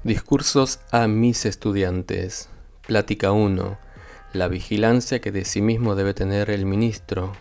Discursos a mis estudiantes. Plática 1. La vigilancia que de sí mismo debe tener el ministro.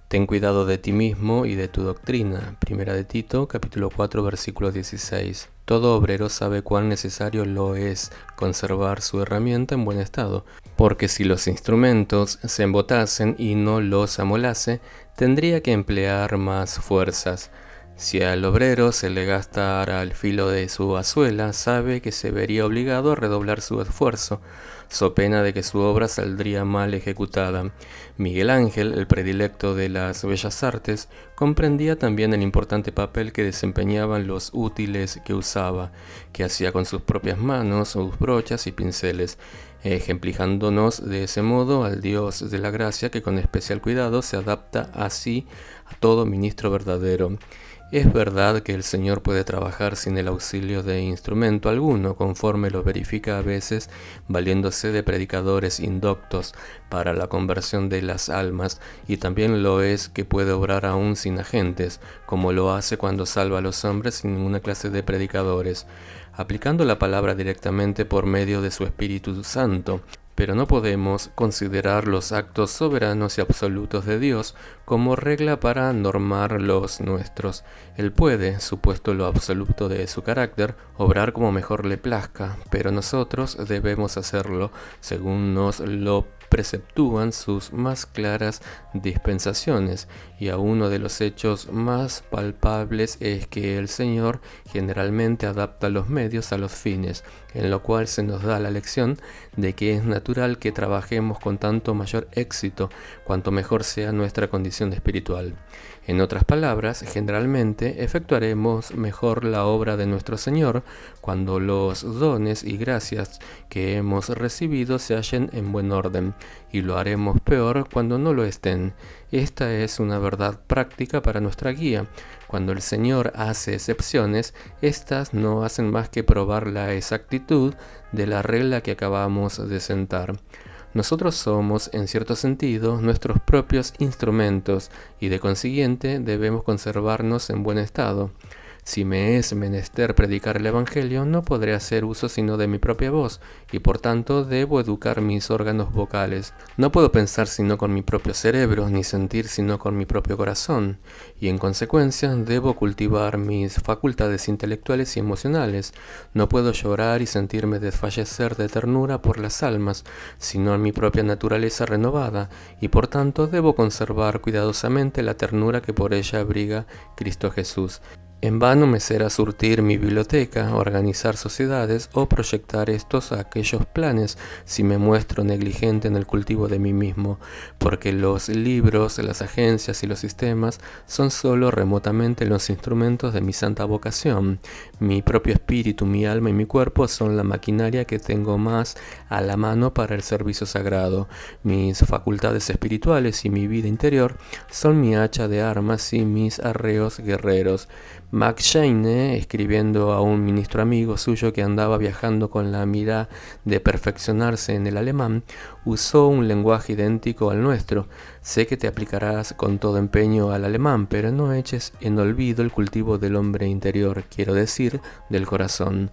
Ten cuidado de ti mismo y de tu doctrina. Primera de Tito, capítulo 4, versículo 16. Todo obrero sabe cuán necesario lo es conservar su herramienta en buen estado, porque si los instrumentos se embotasen y no los amolase, tendría que emplear más fuerzas. Si al obrero se le gastara el filo de su azuela, sabe que se vería obligado a redoblar su esfuerzo, so pena de que su obra saldría mal ejecutada. Miguel Ángel, el predilecto de las bellas artes, comprendía también el importante papel que desempeñaban los útiles que usaba, que hacía con sus propias manos, sus brochas y pinceles, ejemplificándonos de ese modo al Dios de la gracia que con especial cuidado se adapta así a todo ministro verdadero. Es verdad que el Señor puede trabajar sin el auxilio de instrumento alguno, conforme lo verifica a veces, valiéndose de predicadores indoctos para la conversión de las almas, y también lo es que puede obrar aún sin agentes, como lo hace cuando salva a los hombres sin ninguna clase de predicadores, aplicando la palabra directamente por medio de su Espíritu Santo. Pero no podemos considerar los actos soberanos y absolutos de Dios como regla para normar los nuestros. Él puede, supuesto lo absoluto de su carácter, obrar como mejor le plazca, pero nosotros debemos hacerlo según nos lo preceptúan sus más claras dispensaciones, y a uno de los hechos más palpables es que el Señor generalmente adapta los medios a los fines, en lo cual se nos da la lección de que es natural que trabajemos con tanto mayor éxito cuanto mejor sea nuestra condición espiritual. En otras palabras, generalmente efectuaremos mejor la obra de nuestro Señor cuando los dones y gracias que hemos recibido se hallen en buen orden, y lo haremos peor cuando no lo estén. Esta es una verdad práctica para nuestra guía. Cuando el Señor hace excepciones, éstas no hacen más que probar la exactitud de la regla que acabamos de sentar. Nosotros somos, en cierto sentido, nuestros propios instrumentos, y de consiguiente debemos conservarnos en buen estado. Si me es menester predicar el Evangelio, no podré hacer uso sino de mi propia voz, y por tanto debo educar mis órganos vocales. No puedo pensar sino con mi propio cerebro, ni sentir sino con mi propio corazón, y en consecuencia debo cultivar mis facultades intelectuales y emocionales. No puedo llorar y sentirme desfallecer de ternura por las almas, sino en mi propia naturaleza renovada, y por tanto debo conservar cuidadosamente la ternura que por ella abriga Cristo Jesús. En vano me será surtir mi biblioteca, organizar sociedades o proyectar estos a aquellos planes si me muestro negligente en el cultivo de mí mismo, porque los libros, las agencias y los sistemas son sólo remotamente los instrumentos de mi santa vocación. Mi propio espíritu, mi alma y mi cuerpo son la maquinaria que tengo más a la mano para el servicio sagrado. Mis facultades espirituales y mi vida interior son mi hacha de armas y mis arreos guerreros. Max Scheine, escribiendo a un ministro amigo suyo que andaba viajando con la mira de perfeccionarse en el alemán, usó un lenguaje idéntico al nuestro. Sé que te aplicarás con todo empeño al alemán, pero no eches en olvido el cultivo del hombre interior, quiero decir, del corazón.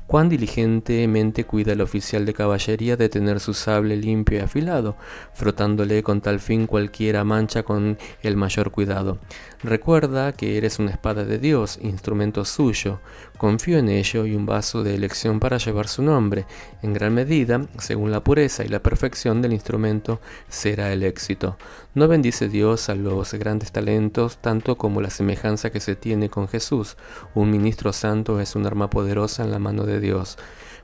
Cuán diligentemente cuida el oficial de caballería de tener su sable limpio y afilado, frotándole con tal fin cualquiera mancha con el mayor cuidado. Recuerda que eres una espada de Dios, instrumento suyo. Confío en ello y un vaso de elección para llevar su nombre. En gran medida, según la pureza y la perfección del instrumento, será el éxito. ¿No bendice Dios a los grandes talentos tanto como la semejanza que se tiene con Jesús? Un ministro santo es un arma poderosa en la mano de Dios.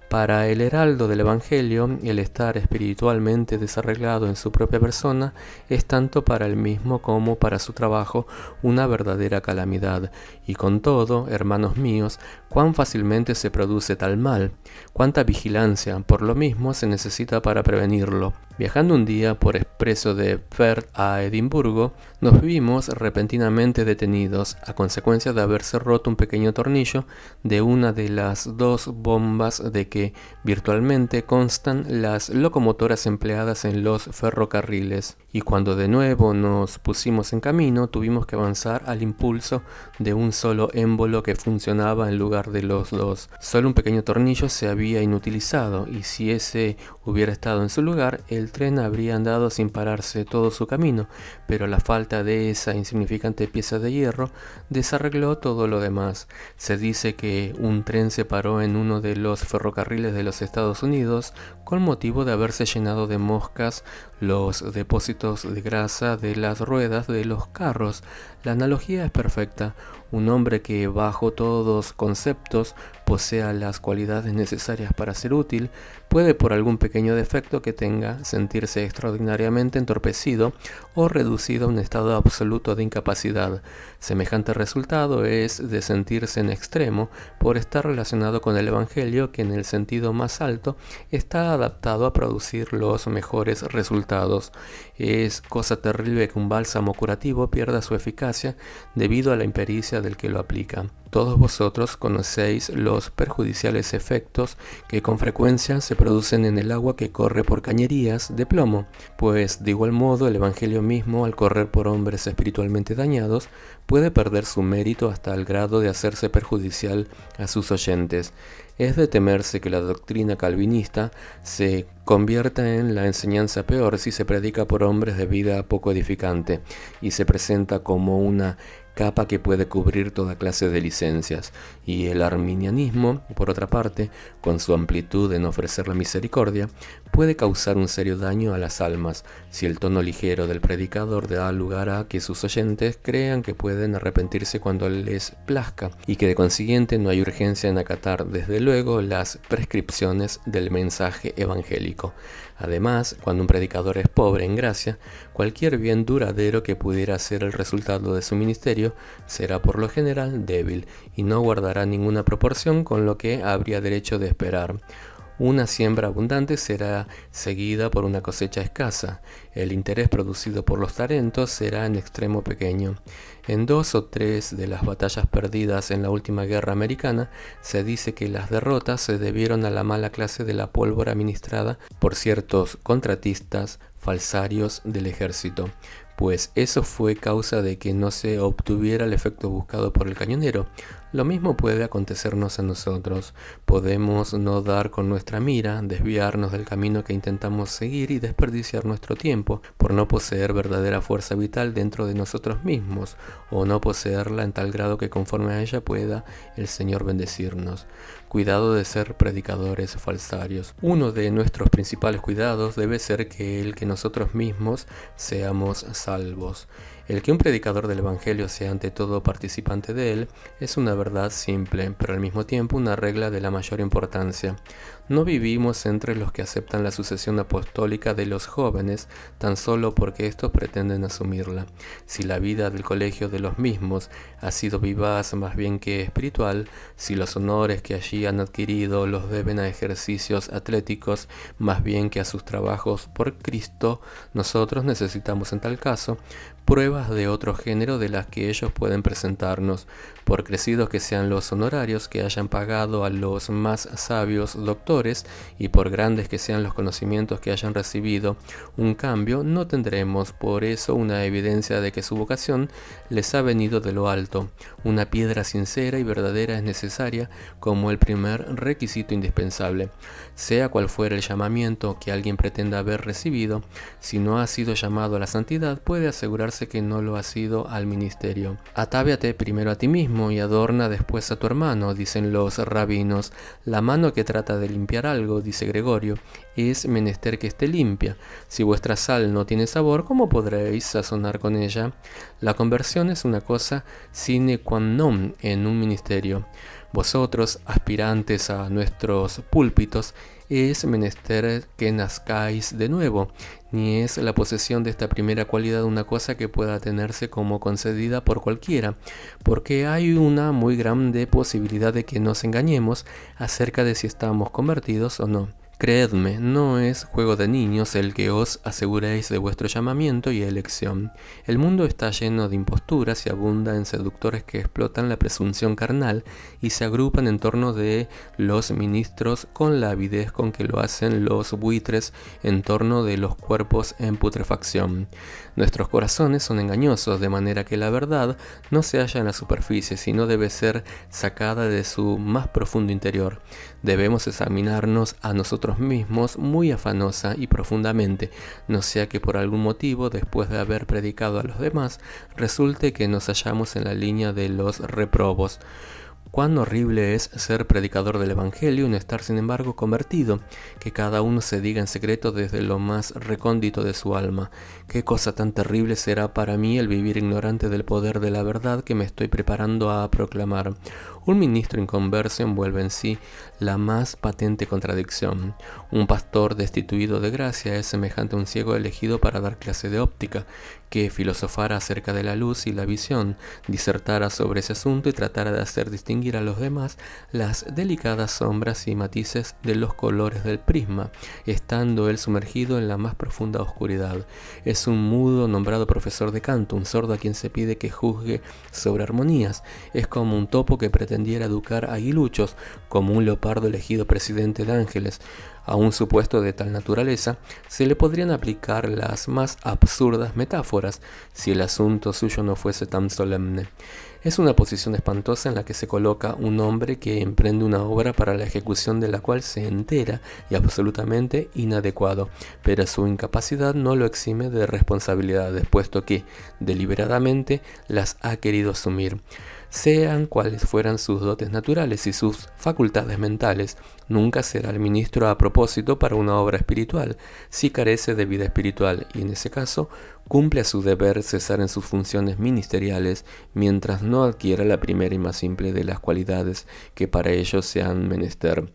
Para el heraldo del Evangelio, el estar espiritualmente desarreglado en su propia persona es tanto para él mismo como para su trabajo una verdadera calamidad. Y con todo, hermanos míos, cuán fácilmente se produce tal mal, cuánta vigilancia, por lo mismo, se necesita para prevenirlo. Viajando un día por expreso de Perth a Edimburgo, nos vimos repentinamente detenidos a consecuencia de haberse roto un pequeño tornillo de una de las dos bombas de que virtualmente constan las locomotoras empleadas en los ferrocarriles, y cuando de nuevo nos pusimos en camino tuvimos que avanzar al impulso de un solo émbolo que funcionaba en lugar de los dos. Solo un pequeño tornillo se había inutilizado, y si ese hubiera estado en su lugar, el tren habría andado sin pararse todo su camino, pero la falta de esa insignificante pieza de hierro desarregló todo lo demás. Se dice que un tren se paró en uno de los ferrocarriles de los Estados Unidos con motivo de haberse llenado de moscas los depósitos de grasa de las ruedas de los carros. La analogía es perfecta. Un hombre que bajo todos conceptos posea las cualidades necesarias para ser útil, puede por algún pequeño defecto que tenga sentirse extraordinariamente entorpecido o reducido a un estado absoluto de incapacidad. Semejante resultado es de sentirse en extremo por estar relacionado con el Evangelio, que en el sentido más alto está adaptado a producir los mejores resultados. Es cosa terrible que un bálsamo curativo pierda su eficacia debido a la impericia del que lo aplica. Todos vosotros conocéis los perjudiciales efectos que con frecuencia se producen en el agua que corre por cañerías de plomo, pues de igual modo el Evangelio mismo, al correr por hombres espiritualmente dañados, puede perder su mérito hasta el grado de hacerse perjudicial a sus oyentes. Es de temerse que la doctrina calvinista se convierta en la enseñanza peor si se predica por hombres de vida poco edificante y se presenta como una capa que puede cubrir toda clase de licencias, y el arminianismo, por otra parte, con su amplitud en ofrecer la misericordia, puede causar un serio daño a las almas, si el tono ligero del predicador da lugar a que sus oyentes crean que pueden arrepentirse cuando les plazca, y que de consiguiente no hay urgencia en acatar desde luego las prescripciones del mensaje evangélico. Además, cuando un predicador es pobre en gracia, cualquier bien duradero que pudiera ser el resultado de su ministerio será por lo general débil y no guardará ninguna proporción con lo que habría derecho de esperar. Una siembra abundante será seguida por una cosecha escasa. El interés producido por los talentos será en extremo pequeño. En 2 o 3 de las batallas perdidas en la última guerra americana, se dice que las derrotas se debieron a la mala clase de la pólvora administrada por ciertos contratistas falsarios del ejército, pues eso fue causa de que no se obtuviera el efecto buscado por el cañonero. Lo mismo puede acontecernos a nosotros. Podemos no dar con nuestra mira, desviarnos del camino que intentamos seguir y desperdiciar nuestro tiempo por no poseer verdadera fuerza vital dentro de nosotros mismos, o no poseerla en tal grado que conforme a ella pueda el Señor bendecirnos. Cuidado de ser predicadores falsarios. Uno de nuestros principales cuidados debe ser que nosotros mismos seamos salvos. El que un predicador del Evangelio sea ante todo participante de él es una verdad simple, pero al mismo tiempo una regla de la mayor importancia. No vivimos entre los que aceptan la sucesión apostólica de los jóvenes tan solo porque estos pretenden asumirla. Si la vida del colegio de los mismos ha sido vivaz más bien que espiritual, si los honores que allí han adquirido los deben a ejercicios atléticos más bien que a sus trabajos por Cristo, nosotros necesitamos en tal caso pruebas de otro género de las que ellos pueden presentarnos, por crecidos que sean los honorarios que hayan pagado a los más sabios doctores y por grandes que sean los conocimientos que hayan recibido. Un cambio no tendremos por eso una evidencia de que su vocación les ha venido de lo alto. Una piedra sincera y verdadera es necesaria como el primer requisito indispensable. Sea cual fuera el llamamiento que alguien pretenda haber recibido, si no ha sido llamado a la santidad, puede asegurarse que no lo ha sido al ministerio. Atáviate primero a ti mismo y adorna después a tu hermano, dicen los rabinos. La mano que trata de limpiar algo, dice Gregorio, es menester que esté limpia. Si vuestra sal no tiene sabor, ¿cómo podréis sazonar con ella? La conversión es una cosa sine qua non en un ministerio. Vosotros, aspirantes a nuestros púlpitos, es menester que nazcáis de nuevo, ni es la posesión de esta primera cualidad una cosa que pueda tenerse como concedida por cualquiera, porque hay una muy grande posibilidad de que nos engañemos acerca de si estamos convertidos o no. Creedme, no es juego de niños el que os aseguréis de vuestro llamamiento y elección. El mundo está lleno de imposturas y abunda en seductores que explotan la presunción carnal y se agrupan en torno de los ministros con la avidez con que lo hacen los buitres en torno de los cuerpos en putrefacción. Nuestros corazones son engañosos, de manera que la verdad no se halla en la superficie, sino debe ser sacada de su más profundo interior. Debemos examinarnos a nosotros mismos muy afanosa y profundamente, no sea que por algún motivo, después de haber predicado a los demás, resulte que nos hallamos en la línea de los reprobos. Cuán horrible es ser predicador del Evangelio y no estar sin embargo convertido, que cada uno se diga en secreto desde lo más recóndito de su alma. Qué cosa tan terrible será para mí el vivir ignorante del poder de la verdad que me estoy preparando a proclamar. Un ministro inconverso envuelve en sí la más patente contradicción. Un pastor destituido de gracia es semejante a un ciego elegido para dar clase de óptica, que filosofara acerca de la luz y la visión, disertara sobre ese asunto y tratara de hacer distinguir a los demás las delicadas sombras y matices de los colores del prisma, estando él sumergido en la más profunda oscuridad. Es un mudo nombrado profesor de canto, un sordo a quien se pide que juzgue sobre armonías. Es como un topo que pretendiera educar aguiluchos, como un leopardo elegido presidente de ángeles. A un supuesto de tal naturaleza se le podrían aplicar las más absurdas metáforas si el asunto suyo no fuese tan solemne. Es una posición espantosa en la que se coloca un hombre que emprende una obra para la ejecución de la cual se entera y absolutamente inadecuado, pero su incapacidad no lo exime de responsabilidades, puesto que deliberadamente las ha querido asumir. Sean cuales fueran sus dotes naturales y sus facultades mentales, nunca será el ministro a propósito para una obra espiritual, si carece de vida espiritual, y en ese caso cumple a su deber cesar en sus funciones ministeriales mientras no adquiera la primera y más simple de las cualidades que para ello se han menester.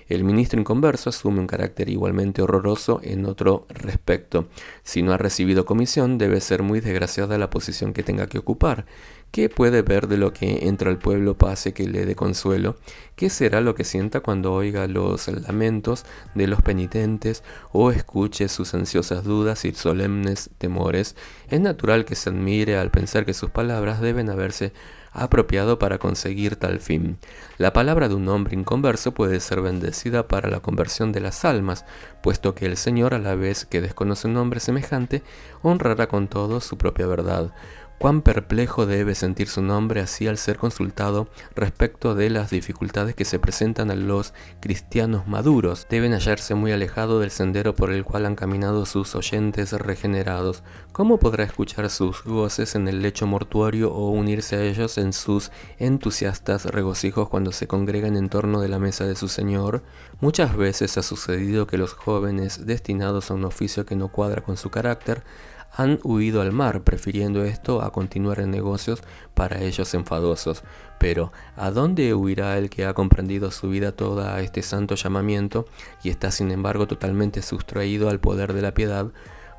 El ministro inconverso asume un carácter igualmente horroroso en otro respecto. Si no ha recibido comisión, debe ser muy desgraciada la posición que tenga que ocupar. ¿Qué puede ver de lo que entre el pueblo pase que le dé consuelo? ¿Qué será lo que sienta cuando oiga los lamentos de los penitentes o escuche sus ansiosas dudas y solemnes temores? Es natural que se admire al pensar que sus palabras deben haberse apropiado para conseguir tal fin. La palabra de un hombre inconverso puede ser bendecida para la conversión de las almas, puesto que el Señor, a la vez que desconoce un hombre semejante, honrará con todo su propia verdad. Cuán perplejo debe sentirse un hombre así al ser consultado respecto de las dificultades que se presentan a los cristianos maduros. Deben hallarse muy alejados del sendero por el cual han caminado sus oyentes regenerados. ¿Cómo podrá escuchar sus goces en el lecho mortuorio o unirse a ellos en sus entusiastas regocijos cuando se congregan en torno de la mesa de su Señor? Muchas veces ha sucedido que los jóvenes destinados a un oficio que no cuadra con su carácter han huido al mar, prefiriendo esto a continuar en negocios para ellos enfadosos. Pero, ¿a dónde huirá el que ha comprendido su vida toda a este santo llamamiento y está sin embargo totalmente sustraído al poder de la piedad?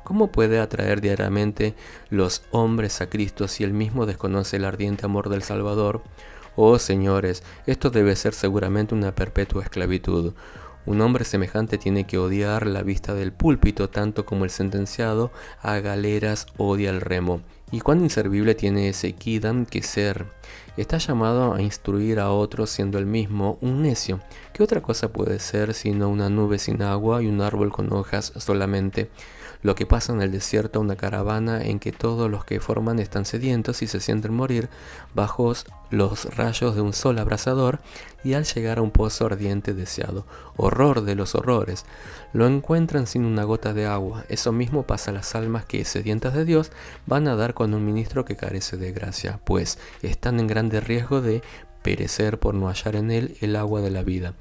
¿Cómo puede atraer diariamente los hombres a Cristo si él mismo desconoce el ardiente amor del Salvador? Oh señores, esto debe ser seguramente una perpetua esclavitud. Un hombre semejante tiene que odiar la vista del púlpito tanto como el sentenciado a galeras odia el remo. ¿Y cuán inservible tiene ese quidam que ser? Está llamado a instruir a otros siendo él mismo un necio. ¿Qué otra cosa puede ser sino una nube sin agua y un árbol con hojas solamente? Lo que pasa en el desierto a una caravana en que todos los que forman están sedientos y se sienten morir bajo los rayos de un sol abrasador, y al llegar a un pozo ardiente deseado, horror de los horrores, lo encuentran sin una gota de agua. Eso mismo pasa a las almas que, sedientas de Dios, van a dar con un ministro que carece de gracia, pues están en grande riesgo de perecer por no hallar en él el agua de la vida.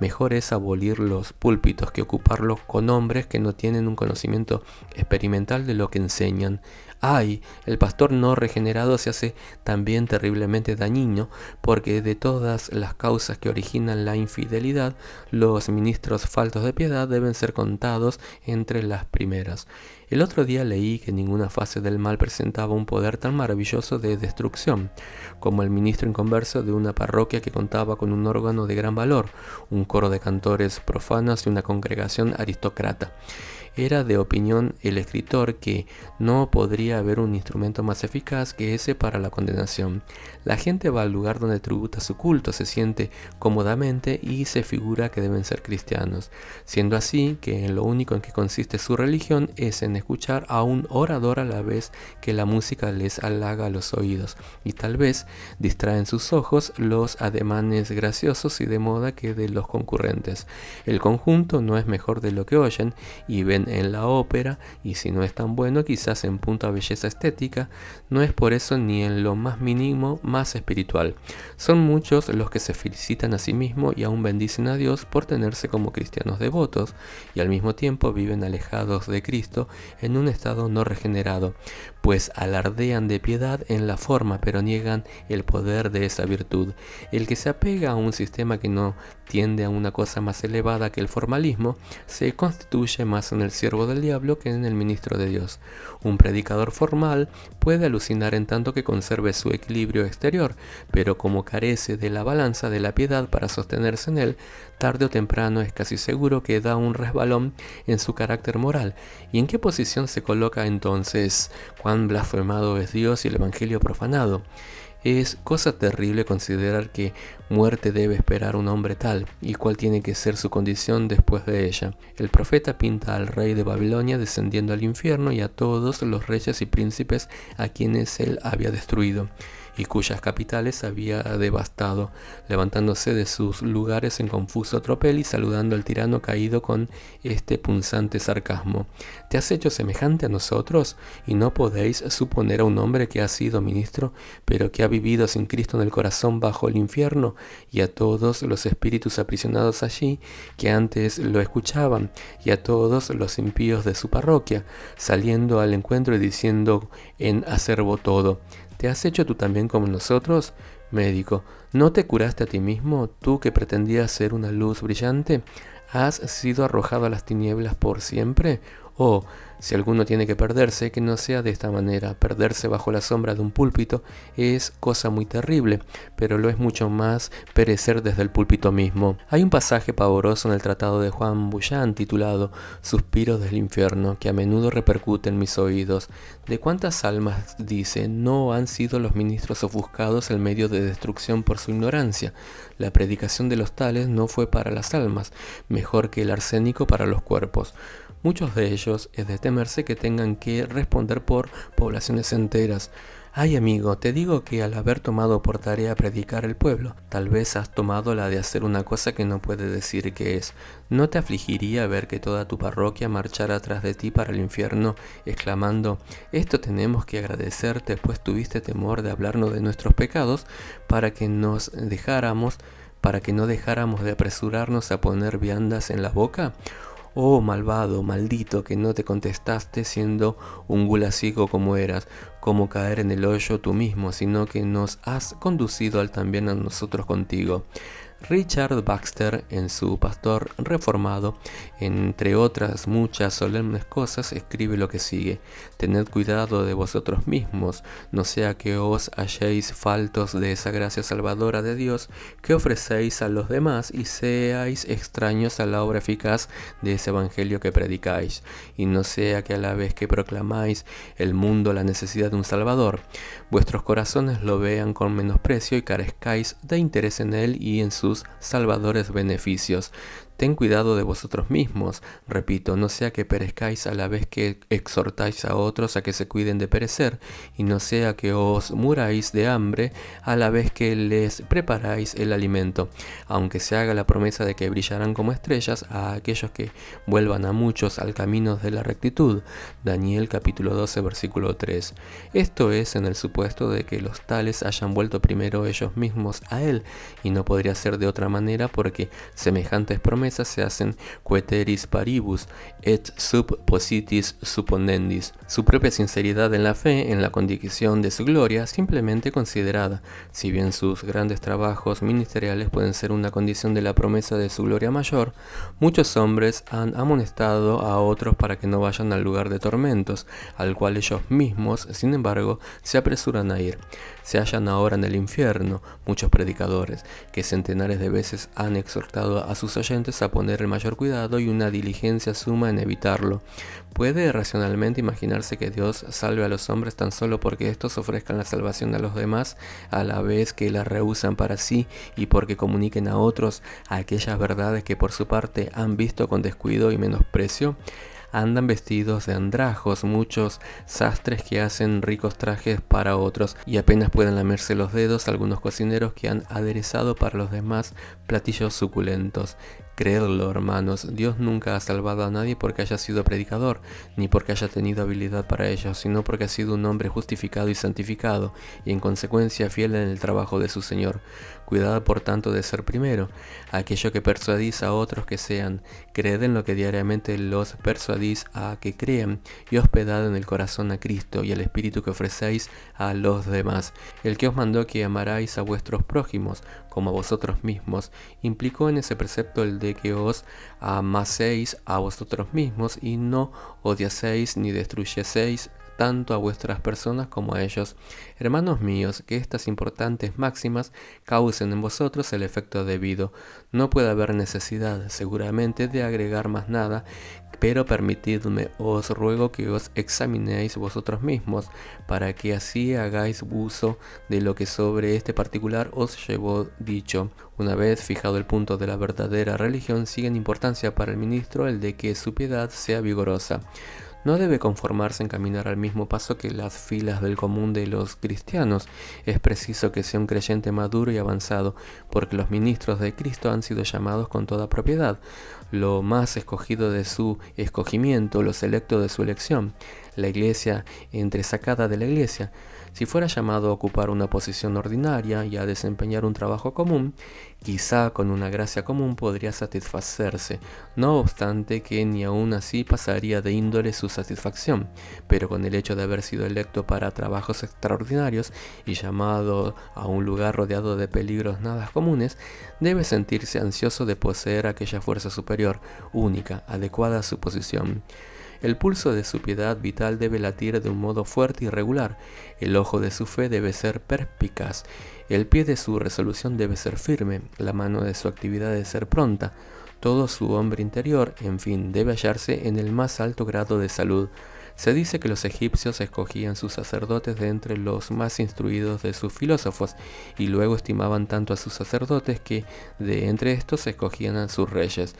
Mejor es abolir los púlpitos que ocuparlos con hombres que no tienen un conocimiento experimental de lo que enseñan. ¡Ay! El pastor no regenerado se hace también terriblemente dañino, porque de todas las causas que originan la infidelidad, los ministros faltos de piedad deben ser contados entre las primeras. El otro día leí que ninguna fase del mal presentaba un poder tan maravilloso de destrucción como el ministro inconverso de una parroquia que contaba con un órgano de gran valor, un coro de cantores profanos y una congregación aristócrata. Era de opinión el escritor que no podría haber un instrumento más eficaz que ese para la condenación. La gente va al lugar donde tributa su culto, se siente cómodamente y se figura que deben ser cristianos, siendo así que en lo único en que consiste su religión es en escuchar a un orador a la vez que la música les halaga los oídos, y tal vez distraen sus ojos los ademanes graciosos y de moda que de los concurrentes. El conjunto no es mejor de lo que oyen y ven en la ópera, y si no es tan bueno quizás en punto a belleza estética, no es por eso ni en lo más mínimo más espiritual. Son muchos los que se felicitan a sí mismos y aún bendicen a Dios por tenerse como cristianos devotos, y al mismo tiempo viven alejados de Cristo en un estado no regenerado, pues alardean de piedad en la forma pero niegan el poder de esa virtud. El que se apega a un sistema que no tiende a una cosa más elevada que el formalismo, se constituye más en el siervo del diablo que en el ministro de Dios. Un predicador formal puede alucinar en tanto que conserve su equilibrio exterior, pero como carece de la balanza de la piedad para sostenerse en él, tarde o temprano es casi seguro que da un resbalón en su carácter moral. ¿Y en qué posición se coloca entonces? ¿Cuán blasfemado es Dios y el Evangelio profanado? Es cosa terrible considerar que muerte debe esperar un hombre tal, y cuál tiene que ser su condición después de ella. El profeta pinta al rey de Babilonia descendiendo al infierno y a todos los reyes y príncipes a quienes él había destruido, y cuyas capitales había devastado, levantándose de sus lugares en confuso tropel y saludando al tirano caído con este punzante sarcasmo. ¿Te has hecho semejante a nosotros? ¿Y no podéis suponer a un hombre que ha sido ministro, pero que ha vivido sin Cristo en el corazón bajo el infierno, y a todos los espíritus aprisionados allí, que antes lo escuchaban, y a todos los impíos de su parroquia, saliendo al encuentro y diciendo en acervo todo: ¿te has hecho tú también como nosotros? Médico, ¿no te curaste a ti mismo, tú que pretendías ser una luz brillante? ¿Has sido arrojado a las tinieblas por siempre? Oh, si alguno tiene que perderse, que no sea de esta manera. Perderse bajo la sombra de un púlpito es cosa muy terrible, pero lo es mucho más perecer desde el púlpito mismo. Hay un pasaje pavoroso en el tratado de Juan Bouchant titulado Suspiros del infierno, que a menudo repercute en mis oídos. ¿De cuántas almas, dice, no han sido los ministros ofuscados el medio de destrucción por su ignorancia? La predicación de los tales no fue para las almas, mejor que el arsénico para los cuerpos. Muchos de ellos es de temerse que tengan que responder por poblaciones enteras. Ay, amigo, te digo que al haber tomado por tarea predicar el pueblo, tal vez has tomado la de hacer una cosa que no puede decir que es. ¿No te afligiría ver que toda tu parroquia marchara tras de ti para el infierno, exclamando: esto tenemos que agradecerte, pues tuviste temor de hablarnos de nuestros pecados, para que no dejáramos de apresurarnos a poner viandas en la boca? Oh malvado, maldito, que no te contestaste siendo un gula ciego como eras, como caer en el hoyo tú mismo, sino que nos has conducido al también a nosotros contigo. Richard Baxter, en su Pastor Reformado, entre otras muchas solemnes cosas, escribe lo que sigue: tened cuidado de vosotros mismos, no sea que os halléis faltos de esa gracia salvadora de Dios que ofrecéis a los demás y seáis extraños a la obra eficaz de ese evangelio que predicáis, y no sea que a la vez que proclamáis el mundo la necesidad de un Salvador, vuestros corazones lo vean con menosprecio y carezcáis de interés en él y en sus salvadores beneficios. Ten cuidado de vosotros mismos, repito, no sea que perezcáis a la vez que exhortáis a otros a que se cuiden de perecer, y no sea que os muráis de hambre a la vez que les preparáis el alimento, aunque se haga la promesa de que brillarán como estrellas a aquellos que vuelvan a muchos al camino de la rectitud. Daniel capítulo 12 versículo 3. Esto es en el supuesto de que los tales hayan vuelto primero ellos mismos a él, y no podría ser de otra manera porque semejantes promesas promesas se hacen quaeteris paribus et sub positis supponendis. Su propia sinceridad en la fe, en la condición de su gloria, simplemente considerada. Si bien sus grandes trabajos ministeriales pueden ser una condición de la promesa de su gloria mayor, muchos hombres han amonestado a otros para que no vayan al lugar de tormentos, al cual ellos mismos, sin embargo, se apresuran a ir. Se hallan ahora en el infierno muchos predicadores, que centenares de veces han exhortado a sus oyentes a poner el mayor cuidado y una diligencia suma en evitarlo. ¿Puede racionalmente imaginarse que Dios salve a los hombres tan solo porque estos ofrezcan la salvación a los demás, a la vez que la rehúsan para sí y porque comuniquen a otros aquellas verdades que por su parte han visto con descuido y menosprecio? Andan vestidos de andrajos muchos sastres que hacen ricos trajes para otros, y apenas pueden lamerse los dedos algunos cocineros que han aderezado para los demás platillos suculentos. Creedlo, hermanos, Dios nunca ha salvado a nadie porque haya sido predicador, ni porque haya tenido habilidad para ello, sino porque ha sido un hombre justificado y santificado, y en consecuencia fiel en el trabajo de su Señor. Cuidad por tanto de ser primero, aquello que persuadís a otros que sean, creed en lo que diariamente los persuadís a que crean, y hospedad en el corazón a Cristo y al Espíritu que ofrecéis a los demás. El que os mandó que amaráis a vuestros prójimos como a vosotros mismos, implicó en ese precepto el de que os amaseis a vosotros mismos y no odiaseis ni destruyeseis tanto a vuestras personas como a ellos. Hermanos míos, que estas importantes máximas causen en vosotros el efecto debido. No puede haber necesidad, seguramente, de agregar más nada, pero permitidme, os ruego que os examinéis vosotros mismos, para que así hagáis uso de lo que sobre este particular os llevó dicho. Una vez fijado el punto de la verdadera religión, sigue en importancia para el ministro el de que su piedad sea vigorosa. No debe conformarse en caminar al mismo paso que las filas del común de los cristianos. Es preciso que sea un creyente maduro y avanzado, porque los ministros de Cristo han sido llamados con toda propiedad, lo más escogido de su escogimiento, lo selecto de su elección, la iglesia entresacada de la iglesia. Si fuera llamado a ocupar una posición ordinaria y a desempeñar un trabajo común, quizá con una gracia común podría satisfacerse, no obstante que ni aun así pasaría de índole su satisfacción, pero con el hecho de haber sido electo para trabajos extraordinarios y llamado a un lugar rodeado de peligros nada comunes, debe sentirse ansioso de poseer aquella fuerza superior, única, adecuada a su posición. El pulso de su piedad vital debe latir de un modo fuerte y regular, el ojo de su fe debe ser perspicaz, el pie de su resolución debe ser firme, la mano de su actividad debe ser pronta, todo su hombre interior, en fin, debe hallarse en el más alto grado de salud. Se dice que los egipcios escogían sus sacerdotes de entre los más instruidos de sus filósofos, y luego estimaban tanto a sus sacerdotes que de entre estos escogían a sus reyes.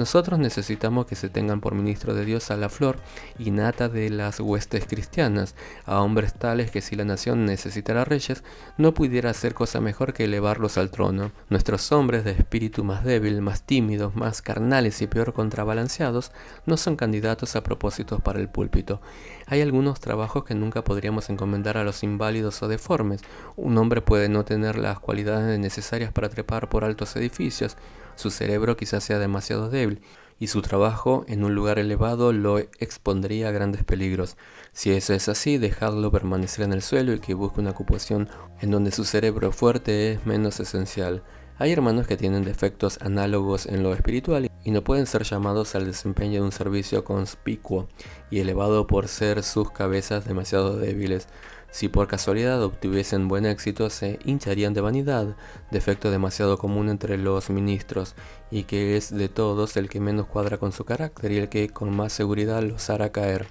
Nosotros necesitamos que se tengan por ministro de Dios a la flor y nata de las huestes cristianas, a hombres tales que si la nación necesitara reyes, no pudiera hacer cosa mejor que elevarlos al trono. Nuestros hombres de espíritu más débil, más tímidos, más carnales y peor contrabalanceados, no son candidatos a propósitos para el púlpito. Hay algunos trabajos que nunca podríamos encomendar a los inválidos o deformes. Un hombre puede no tener las cualidades necesarias para trepar por altos edificios, su cerebro quizás sea demasiado débil, y su trabajo en un lugar elevado lo expondría a grandes peligros. Si eso es así, dejadlo permanecer en el suelo y que busque una ocupación en donde su cerebro fuerte es menos esencial. Hay hermanos que tienen defectos análogos en lo espiritual y no pueden ser llamados al desempeño de un servicio conspicuo y elevado por ser sus cabezas demasiado débiles. Si por casualidad obtuviesen buen éxito, se hincharían de vanidad, defecto demasiado común entre los ministros, y que es de todos el que menos cuadra con su carácter y el que con más seguridad los hará caer.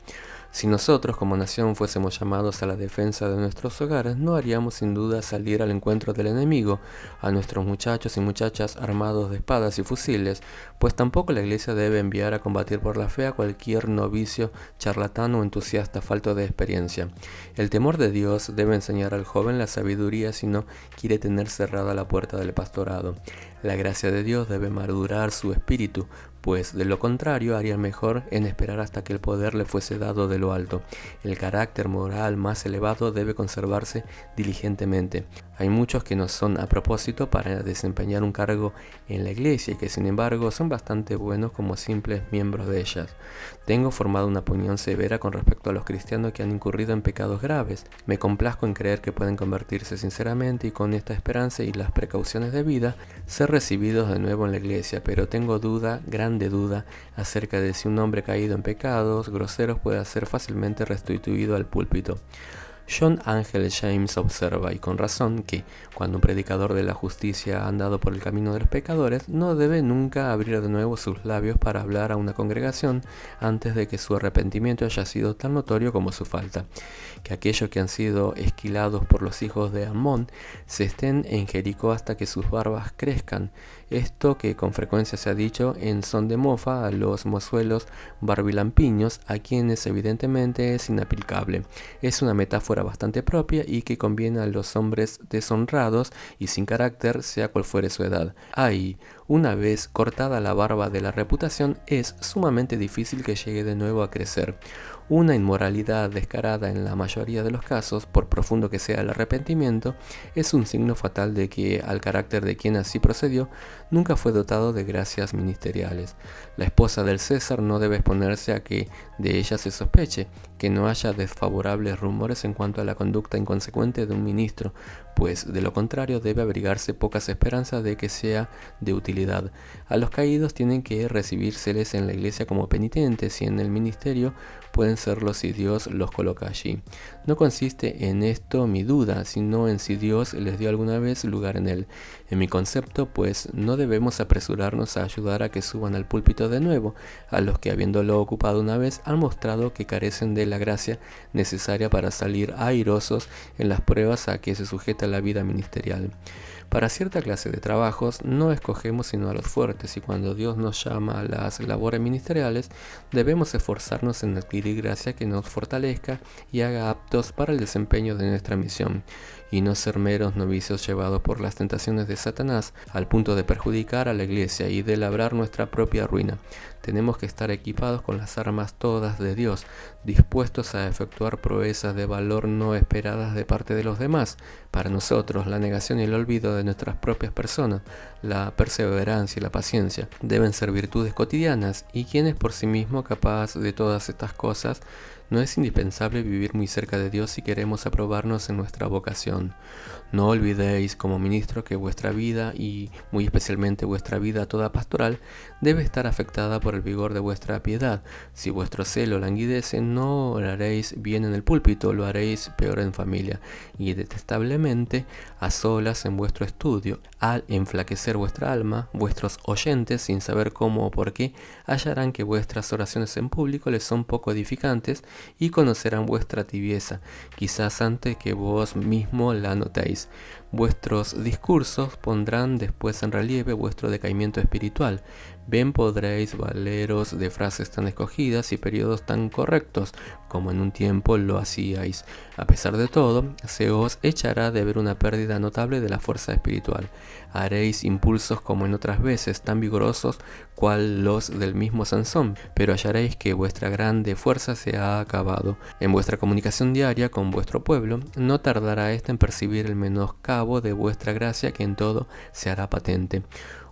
Si nosotros como nación fuésemos llamados a la defensa de nuestros hogares, no haríamos sin duda salir al encuentro del enemigo, a nuestros muchachos y muchachas armados de espadas y fusiles, pues tampoco la iglesia debe enviar a combatir por la fe a cualquier novicio, charlatán o entusiasta falto de experiencia. El temor de Dios debe enseñar al joven la sabiduría si no quiere tener cerrada la puerta del pastorado. La gracia de Dios debe madurar su espíritu, pues de lo contrario harían mejor en esperar hasta que el poder le fuese dado de lo alto. El carácter moral más elevado debe conservarse diligentemente. Hay muchos que no son a propósito para desempeñar un cargo en la iglesia y que sin embargo son bastante buenos como simples miembros de ellas. Tengo formado una opinión severa con respecto a los cristianos que han incurrido en pecados graves. Me complazco en creer que pueden convertirse sinceramente y con esta esperanza y las precauciones de vida ser recibidos de nuevo en la iglesia, pero tengo duda, grande duda, acerca de si un hombre caído en pecados groseros puede ser fácilmente restituido al púlpito. John Angell James observa, y con razón, que cuando un predicador de la justicia ha andado por el camino de los pecadores, no debe nunca abrir de nuevo sus labios para hablar a una congregación antes de que su arrepentimiento haya sido tan notorio como su falta. Que aquellos que han sido esquilados por los hijos de Amón se estén en Jericó hasta que sus barbas crezcan. Esto que con frecuencia se ha dicho en son de mofa a los mozuelos barbilampiños, a quienes evidentemente es inaplicable. Es una metáfora bastante propia y que conviene a los hombres deshonrados y sin carácter, sea cual fuere su edad. Ahí, una vez cortada la barba de la reputación, es sumamente difícil que llegue de nuevo a crecer. Una inmoralidad descarada en la mayoría de los casos, por profundo que sea el arrepentimiento, es un signo fatal de que al carácter de quien así procedió nunca fue dotado de gracias ministeriales. La esposa del César no debe exponerse a que de ella se sospeche, que no haya desfavorables rumores en cuanto a la conducta inconsecuente de un ministro, pues de lo contrario debe abrigarse pocas esperanzas de que sea de utilidad. A los caídos tienen que recibírseles en la iglesia como penitentes y en el ministerio pueden serlo si Dios los coloca allí. No consiste en esto mi duda, sino en si Dios les dio alguna vez lugar en él. En mi concepto, pues, no debemos apresurarnos a ayudar a que suban al púlpito de nuevo, a los que habiéndolo ocupado una vez han mostrado que carecen de la gracia necesaria para salir airosos en las pruebas a que se sujeta la vida ministerial. Para cierta clase de trabajos no escogemos sino a los fuertes, y cuando Dios nos llama a las labores ministeriales debemos esforzarnos en adquirir gracia que nos fortalezca y haga aptos para el desempeño de nuestra misión, y no ser meros novicios llevados por las tentaciones de Satanás al punto de perjudicar a la iglesia y de labrar nuestra propia ruina. Tenemos que estar equipados con las armas todas de Dios, dispuestos a efectuar proezas de valor no esperadas de parte de los demás. Para nosotros, la negación y el olvido de nuestras propias personas, la perseverancia y la paciencia deben ser virtudes cotidianas, y quien es por sí mismo capaz de todas estas cosas, no es indispensable vivir muy cerca de Dios si queremos aprobarnos en nuestra vocación. No olvidéis como ministro que vuestra vida, y muy especialmente vuestra vida toda pastoral, debe estar afectada por el vigor de vuestra piedad. Si vuestro celo languidece, no oraréis bien en el púlpito, lo haréis peor en familia, y detestablemente a solas en vuestro estudio. Al enflaquecer vuestra alma, vuestros oyentes, sin saber cómo o por qué, hallarán que vuestras oraciones en público les son poco edificantes, y conocerán vuestra tibieza, quizás antes que vos mismo la notéis. Vuestros discursos pondrán después en relieve vuestro decaimiento espiritual. Bien podréis valeros de frases tan escogidas y periodos tan correctos como en un tiempo lo hacíais. A pesar de todo, se os echará de ver una pérdida notable de la fuerza espiritual. Haréis impulsos como en otras veces, tan vigorosos cual los del mismo Sansón, pero hallaréis que vuestra grande fuerza se ha acabado. En vuestra comunicación diaria con vuestro pueblo, no tardará ésta en percibir el menoscabo de vuestra gracia, que en todo se hará patente.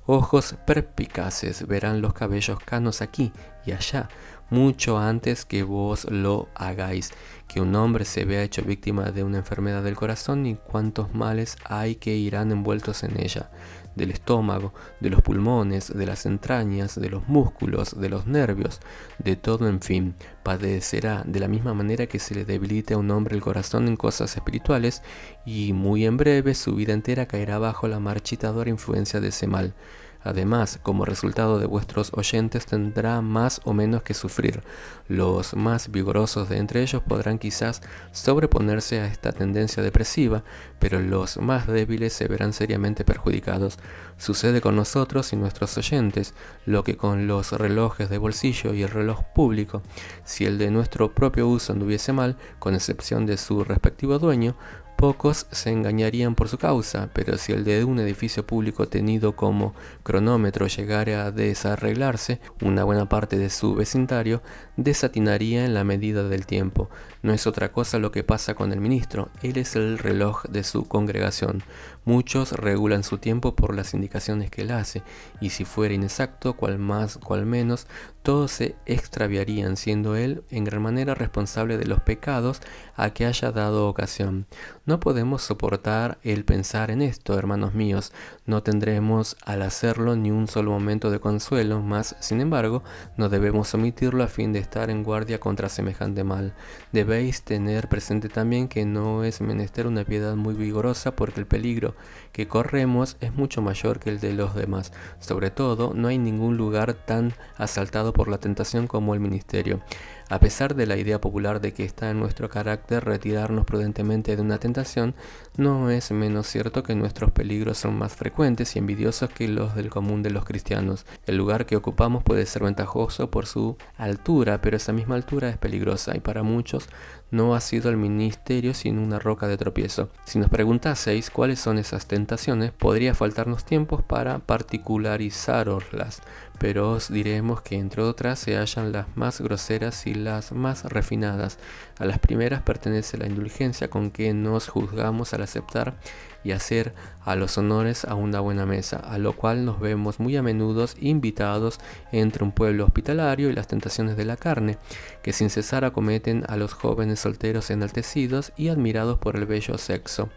Ojos perspicaces verán los cabellos canos aquí y allá, mucho antes que vos lo hagáis. Que un hombre se vea hecho víctima de una enfermedad del corazón, y cuántos males hay que irán envueltos en ella, del estómago, de los pulmones, de las entrañas, de los músculos, de los nervios, de todo, en fin. Padecerá de la misma manera que se le debilite a un hombre el corazón en cosas espirituales, y muy en breve su vida entera caerá bajo la marchitadora influencia de ese mal. Además, como resultado de vuestros oyentes, tendrá más o menos que sufrir. Los más vigorosos de entre ellos podrán quizás sobreponerse a esta tendencia depresiva, pero los más débiles se verán seriamente perjudicados. Sucede con nosotros y nuestros oyentes lo que con los relojes de bolsillo y el reloj público. Si el de nuestro propio uso anduviese mal, con excepción de su respectivo dueño, pocos se engañarían por su causa, pero si el de un edificio público tenido como cronómetro llegara a desarreglarse, una buena parte de su vecindario desatinaría en la medida del tiempo. No es otra cosa lo que pasa con el ministro, él es el reloj de su congregación. Muchos regulan su tiempo por las indicaciones que él hace, y si fuera inexacto, cual más, cual menos, todos se extraviarían, siendo él en gran manera responsable de los pecados a que haya dado ocasión. No podemos soportar el pensar en esto, hermanos míos. No tendremos al hacerlo ni un solo momento de consuelo, mas, sin embargo, no debemos omitirlo a fin de estar en guardia contra semejante mal. Debéis tener presente también que no es menester una piedad muy vigorosa, porque el peligro que corremos es mucho mayor que el de los demás. Sobre todo, no hay ningún lugar tan asaltado por la tentación como el ministerio. A pesar de la idea popular de que está en nuestro carácter retirarnos prudentemente de una tentación, no es menos cierto que nuestros peligros son más frecuentes y envidiosos que los del común de los cristianos. El lugar que ocupamos puede ser ventajoso por su altura, pero esa misma altura es peligrosa y para muchos no ha sido el ministerio sino una roca de tropiezo. Si nos preguntaseis cuáles son esas tentaciones, podría faltarnos tiempos para particularizaroslas, pero os diremos que entre otras se hallan las más groseras y las más refinadas. A las primeras pertenece la indulgencia con que nos juzgamos al aceptar y hacer a los honores a una buena mesa, a lo cual nos vemos muy a menudo invitados entre un pueblo hospitalario y las tentaciones de la carne, que sin cesar acometen a los jóvenes solteros enaltecidos y admirados por el bello sexo.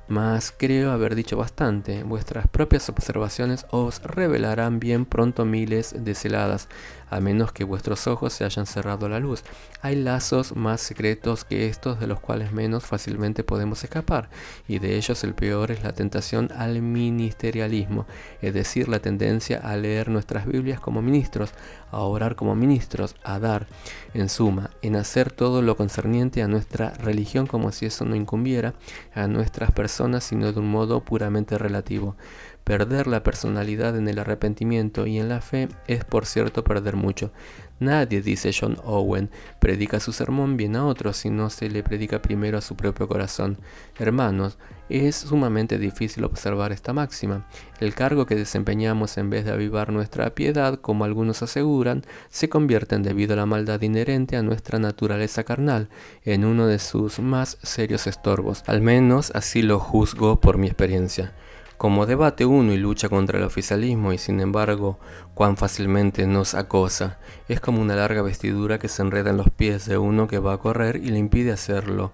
Mas creo haber dicho bastante. Vuestras propias observaciones os revelarán bien pronto miles de celadas, a menos que vuestros ojos se hayan cerrado a la luz. Hay lazos más secretos que estos de los cuales menos fácilmente podemos escapar, y de ellos el peor es la tentación al ministerialismo, es decir, la tendencia a leer nuestras Biblias como ministros, a orar como ministros, a dar, en suma, en hacer todo lo concerniente a nuestra religión como si eso no incumbiera a nuestras personas, sino de un modo puramente relativo. Perder la personalidad en el arrepentimiento y en la fe es, por cierto, perder mucho. Nadie, dice John Owen, predica su sermón bien a otros si no se le predica primero a su propio corazón. Hermanos, es sumamente difícil observar esta máxima. El cargo que desempeñamos, en vez de avivar nuestra piedad, como algunos aseguran, se convierte, debido a la maldad inherente a nuestra naturaleza carnal, en uno de sus más serios estorbos. Al menos así lo juzgo por mi experiencia. Como debate uno y lucha contra el oficialismo y sin embargo cuán fácilmente nos acosa, es como una larga vestidura que se enreda en los pies de uno que va a correr y le impide hacerlo.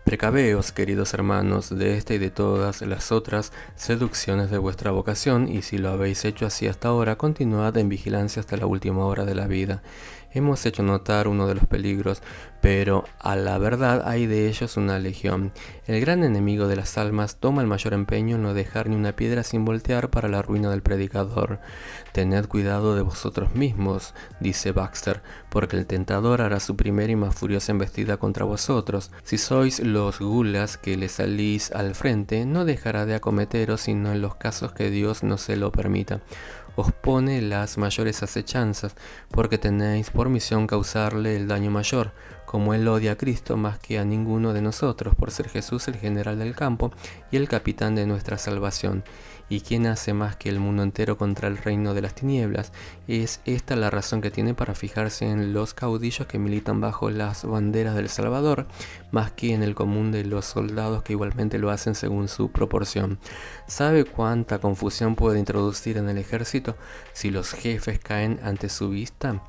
Precaveos, queridos hermanos, de esta y de todas las otras seducciones de vuestra vocación, y si lo habéis hecho así hasta ahora, continuad en vigilancia hasta la última hora de la vida. Hemos hecho notar uno de los peligros, pero a la verdad hay de ellos una legión. El gran enemigo de las almas toma el mayor empeño en no dejar ni una piedra sin voltear para la ruina del predicador. Tened cuidado de vosotros mismos, dice Baxter, porque el tentador hará su primera y más furiosa embestida contra vosotros. Si sois los gulas que le salís al frente, no dejará de acometeros sino en los casos que Dios no se lo permita. Os pone las mayores acechanzas, porque tenéis por misión causarle el daño mayor, como él odia a Cristo más que a ninguno de nosotros, por ser Jesús el general del campo y el capitán de nuestra salvación. ¿Y quién hace más que el mundo entero contra el reino de las tinieblas? Es esta la razón que tiene para fijarse en los caudillos que militan bajo las banderas del Salvador, más que en el común de los soldados que igualmente lo hacen según su proporción. ¿Sabe cuánta confusión puede introducir en el ejército si los jefes caen ante su vista?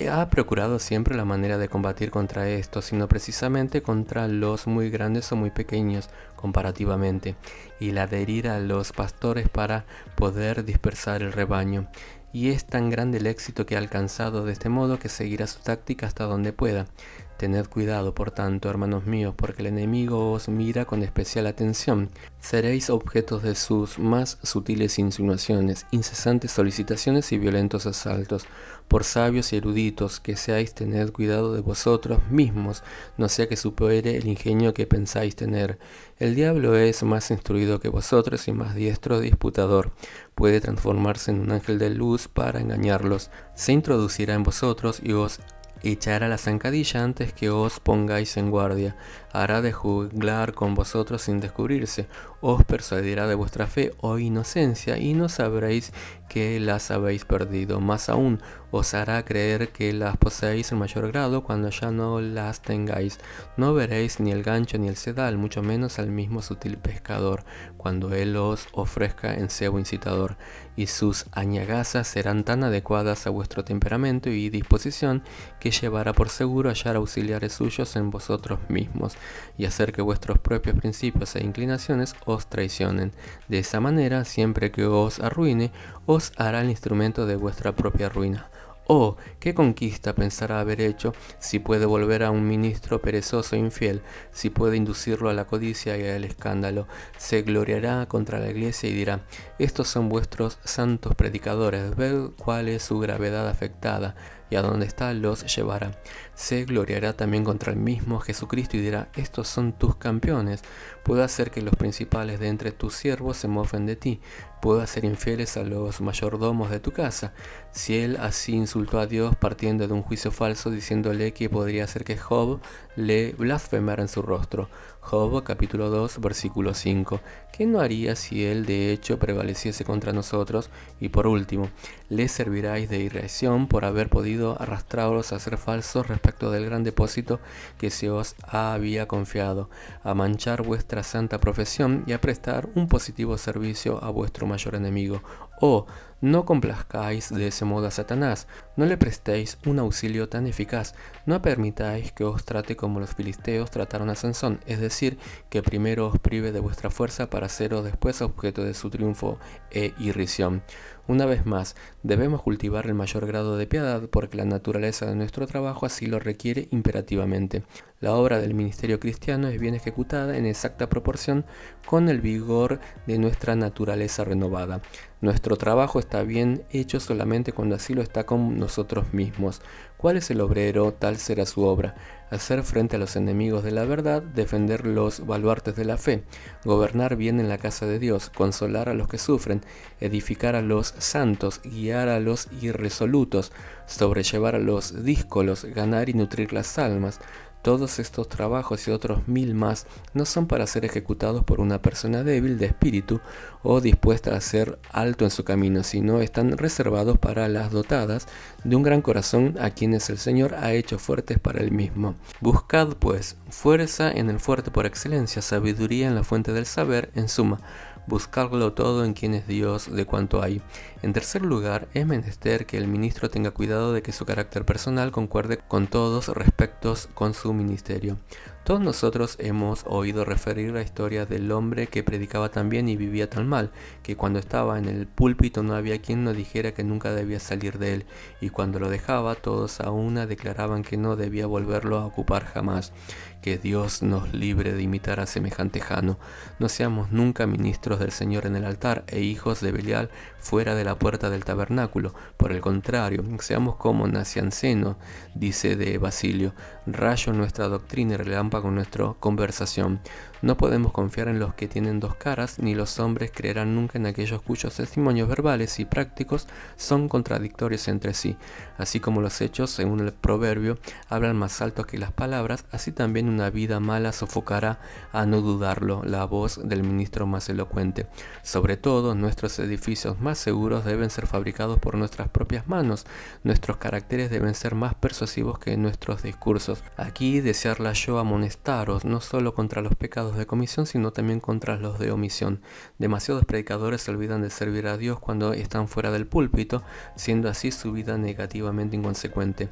Ha procurado siempre la manera de combatir contra esto, sino precisamente contra los muy grandes o muy pequeños comparativamente, y la de herir a los pastores para poder dispersar el rebaño. Y es tan grande el éxito que ha alcanzado de este modo que seguirá su táctica hasta donde pueda. Tened cuidado, por tanto, hermanos míos, porque el enemigo os mira con especial atención. Seréis objetos de sus más sutiles insinuaciones, incesantes solicitaciones y violentos asaltos. Por sabios y eruditos que seáis, tened cuidado de vosotros mismos, no sea que supere el ingenio que pensáis tener. El diablo es más instruido que vosotros y más diestro disputador. Puede transformarse en un ángel de luz para engañarlos. Se introducirá en vosotros y os echará la zancadilla antes que os pongáis en guardia, hará de juglar con vosotros sin descubrirse, os persuadirá de vuestra fe o inocencia y no sabréis que las habéis perdido, más aún os hará creer que las poseéis en mayor grado cuando ya no las tengáis. No veréis ni el gancho ni el sedal, mucho menos al mismo sutil pescador, cuando él os ofrezca en cebo incitador, y sus añagazas serán tan adecuadas a vuestro temperamento y disposición que llevará por seguro hallar auxiliares suyos en vosotros mismos, y hacer que vuestros propios principios e inclinaciones os traicionen. De esa manera, siempre que os arruine, os hará el instrumento de vuestra propia ruina. Oh, qué conquista pensará haber hecho si puede volver a un ministro perezoso e infiel, si puede inducirlo a la codicia y al escándalo. Se gloriará contra la iglesia y dirá: estos son vuestros santos predicadores, ved cuál es su gravedad afectada, y a donde está los llevará. Se gloriará también contra el mismo Jesucristo y dirá: estos son tus campeones. Puedo hacer que los principales de entre tus siervos se mofen de ti, puedo hacer infieles a los mayordomos de tu casa. Si él así insultó a Dios partiendo de un juicio falso, diciéndole que podría hacer que Job le blasfemara en su rostro. Job capítulo 2 versículo 5. ¿Qué no haría si él de hecho prevaleciese contra nosotros? Y por último, le serviráis de irración por haber podido arrastraros a ser falsos respecto del gran depósito que se os había confiado, a manchar vuestra santa profesión y a prestar un positivo servicio a vuestro mayor enemigo. Oh, no complazcáis de ese modo a Satanás, no le prestéis un auxilio tan eficaz, no permitáis que os trate como los filisteos trataron a Sansón, es decir, que primero os prive de vuestra fuerza para seros después objeto de su triunfo e irrisión. Una vez más, debemos cultivar el mayor grado de piedad porque la naturaleza de nuestro trabajo así lo requiere imperativamente. La obra del ministerio cristiano es bien ejecutada en exacta proporción con el vigor de nuestra naturaleza renovada. Nuestro trabajo está bien hecho solamente cuando así lo está con nosotros mismos. ¿Cuál es el obrero? Tal será su obra. Hacer frente a los enemigos de la verdad, defender los baluartes de la fe, gobernar bien en la casa de Dios, consolar a los que sufren, edificar a los santos, guiar a los irresolutos, sobrellevar a los díscolos, ganar y nutrir las almas. Todos estos trabajos y otros 1000 más no son para ser ejecutados por una persona débil de espíritu o dispuesta a ser alto en su camino, sino están reservados para las dotadas de un gran corazón a quienes el Señor ha hecho fuertes para él mismo. Buscad pues fuerza en el fuerte por excelencia, sabiduría en la fuente del saber, en suma, buscarlo todo en quien es Dios de cuanto hay. En tercer lugar, es menester que el ministro tenga cuidado de que su carácter personal concuerde con todos respectos con su ministerio. Todos nosotros hemos oído referir la historia del hombre que predicaba tan bien y vivía tan mal, que cuando estaba en el púlpito no había quien no dijera que nunca debía salir de él, y cuando lo dejaba todos a una declaraban que no debía volverlo a ocupar jamás. Que Dios nos libre de imitar a semejante Jano. No seamos nunca ministros del Señor en el altar e hijos de Belial fuera de la puerta del tabernáculo. Por el contrario, seamos como Nacianceno, dice de Basilio, rayo nuestra doctrina y relámpago nuestra conversación. No podemos confiar en los que tienen dos caras, ni los hombres creerán nunca en aquellos cuyos testimonios verbales y prácticos son contradictorios entre sí. Así como los hechos, según el proverbio, hablan más alto que las palabras, así también una vida mala sofocará, a no dudarlo, la voz del ministro más elocuente. Sobre todo, nuestros edificios más seguros deben ser fabricados por nuestras propias manos. Nuestros caracteres deben ser más persuasivos que nuestros discursos. Aquí desearla yo amonestaros, no solo contra los pecados de comisión, sino también contra los de omisión. Demasiados predicadores se olvidan de servir a Dios cuando están fuera del púlpito, siendo así su vida negativamente inconsecuente.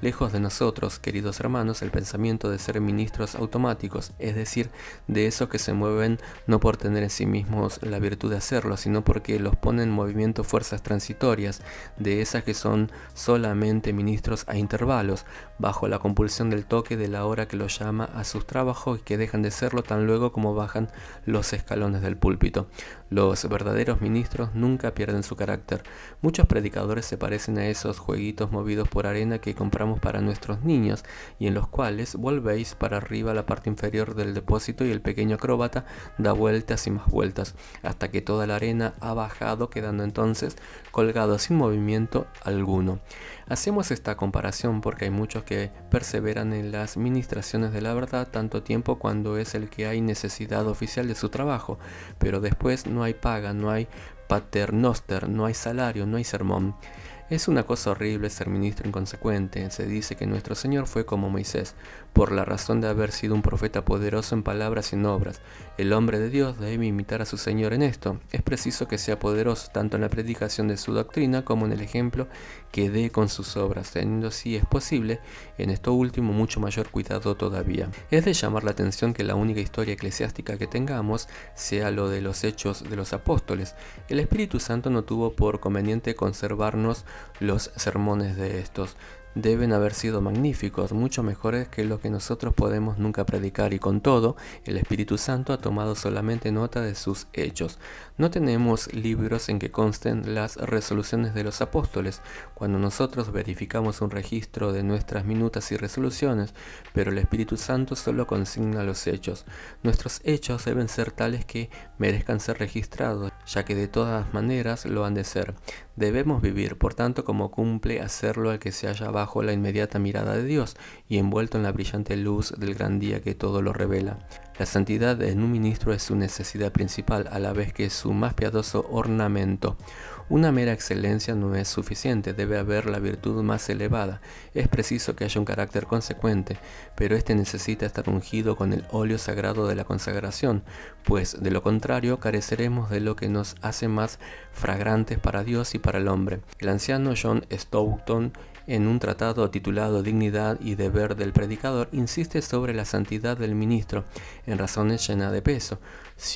Lejos de nosotros, queridos hermanos, el pensamiento de ser ministros automáticos, es decir, de esos que se mueven no por tener en sí mismos la virtud de hacerlo, sino porque los ponen en movimiento fuerzas transitorias, de esas que son solamente ministros a intervalos, bajo la compulsión del toque de la hora que los llama a sus trabajos y que dejan de serlo tan observan luego cómo bajan los escalones del púlpito. Los verdaderos ministros nunca pierden su carácter. Muchos predicadores se parecen a esos jueguitos movidos por arena que compramos para nuestros niños y en los cuales volvéis para arriba la parte inferior del depósito y el pequeño acróbata da vueltas y más vueltas hasta que toda la arena ha bajado, quedando entonces colgado sin movimiento alguno. Hacemos esta comparación porque hay muchos que perseveran en las ministraciones de la verdad tanto tiempo cuando es el que hay necesidad oficial de su trabajo, pero después no hay paga, no hay paternoster, no hay salario, no hay sermón. Es una cosa horrible ser ministro inconsecuente. Se dice que nuestro Señor fue como Moisés, por la razón de haber sido un profeta poderoso en palabras y en obras. El hombre de Dios debe imitar a su Señor en esto. Es preciso que sea poderoso tanto en la predicación de su doctrina como en el ejemplo que dé con sus obras, teniendo, si es posible, en esto último mucho mayor cuidado todavía. Es de llamar la atención que la única historia eclesiástica que tengamos sea lo de los Hechos de los Apóstoles. El Espíritu Santo no tuvo por conveniente conservarnos los sermones de estos. Deben haber sido magníficos, mucho mejores que lo que nosotros podemos nunca predicar, y con todo, el Espíritu Santo ha tomado solamente nota de sus hechos. No tenemos libros en que consten las resoluciones de los apóstoles, cuando nosotros verificamos un registro de nuestras minutas y resoluciones, pero el Espíritu Santo solo consigna los hechos. Nuestros hechos deben ser tales que merezcan ser registrados, ya que de todas maneras lo han de ser. Debemos vivir, por tanto, como cumple hacerlo al que se halla bajo la inmediata mirada de Dios y envuelto en la brillante luz del gran día que todo lo revela. La santidad en un ministro es su necesidad principal, a la vez que es su más piadoso ornamento. Una mera excelencia no es suficiente, debe haber la virtud más elevada. Es preciso que haya un carácter consecuente, pero este necesita estar ungido con el óleo sagrado de la consagración, pues de lo contrario careceremos de lo que nos hace más fragrantes para Dios y para el hombre. El anciano John Stoughton, en un tratado titulado Dignidad y Deber del Predicador, insiste sobre la santidad del ministro en razones llenas de peso.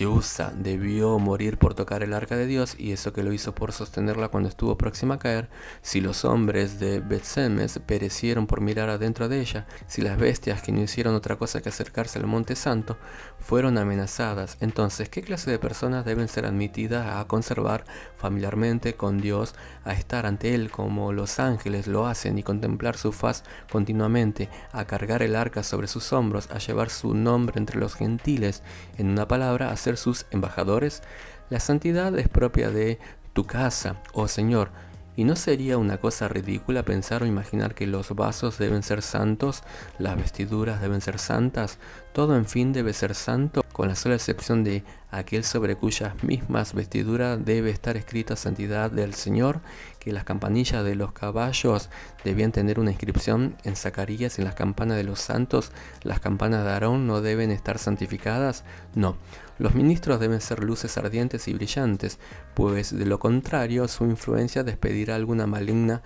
Uzzá debió morir por tocar el arca de Dios, y eso que lo hizo por sostenerla cuando estuvo próxima a caer. Si los hombres de Bet-Semes perecieron por mirar adentro de ella, si las bestias que no hicieron otra cosa que acercarse al monte santo fueron amenazadas, entonces ¿qué clase de personas deben ser admitidas a conservar familiarmente con Dios, a estar ante Él como los ángeles lo hacen y contemplar su faz continuamente, a cargar el arca sobre sus hombros, a llevar su nombre entre los gentiles, en una palabra, a ser sus embajadores? La santidad es propia de tu casa, oh Señor. ¿Y no sería una cosa ridícula pensar o imaginar que los vasos deben ser santos, las vestiduras deben ser santas, todo en fin debe ser santo, con la sola excepción de aquel sobre cuyas mismas vestiduras debe estar escrita santidad del Señor, que las campanillas de los caballos debían tener una inscripción en Zacarías, y en las campanas de los santos, las campanas de Aarón no deben estar santificadas? No. Los ministros deben ser luces ardientes y brillantes, pues de lo contrario su influencia despedirá alguna maligna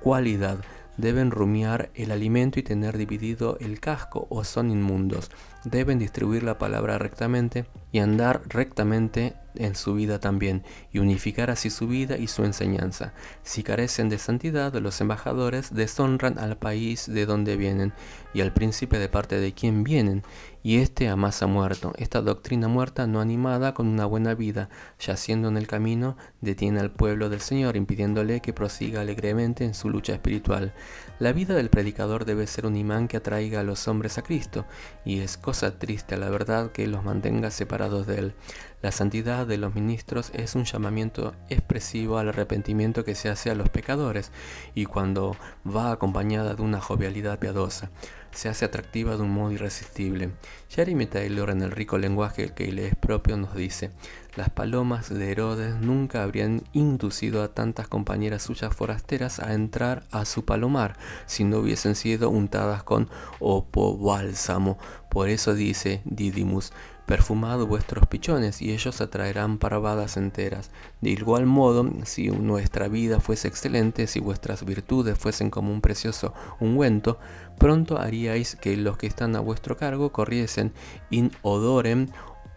cualidad. Deben rumiar el alimento y tener dividido el casco, o son inmundos. Deben distribuir la palabra rectamente y andar rectamente en su vida también, y unificar así su vida y su enseñanza. Si carecen de santidad, los embajadores deshonran al país de donde vienen y al príncipe de parte de quien vienen, y éste a más ha muerto. Esta doctrina muerta, no animada con una buena vida, yaciendo en el camino, detiene al pueblo del Señor, impidiéndole que prosiga alegremente en su lucha espiritual. La vida del predicador debe ser un imán que atraiga a los hombres a Cristo, y es cosa triste, la verdad, que los mantenga separados de Él. La santidad de los ministros es un llamamiento expresivo al arrepentimiento que se hace a los pecadores, y cuando va acompañada de una jovialidad piadosa, se hace atractiva de un modo irresistible. Jeremy Taylor, en el rico lenguaje que le es propio, nos dice: las palomas de Herodes nunca habrían inducido a tantas compañeras suyas forasteras a entrar a su palomar si no hubiesen sido untadas con opobálsamo. Por eso dice Didymus: perfumad vuestros pichones, y ellos atraerán parvadas enteras. De igual modo, si nuestra vida fuese excelente, si vuestras virtudes fuesen como un precioso ungüento, pronto haríais que los que están a vuestro cargo corriesen in odorem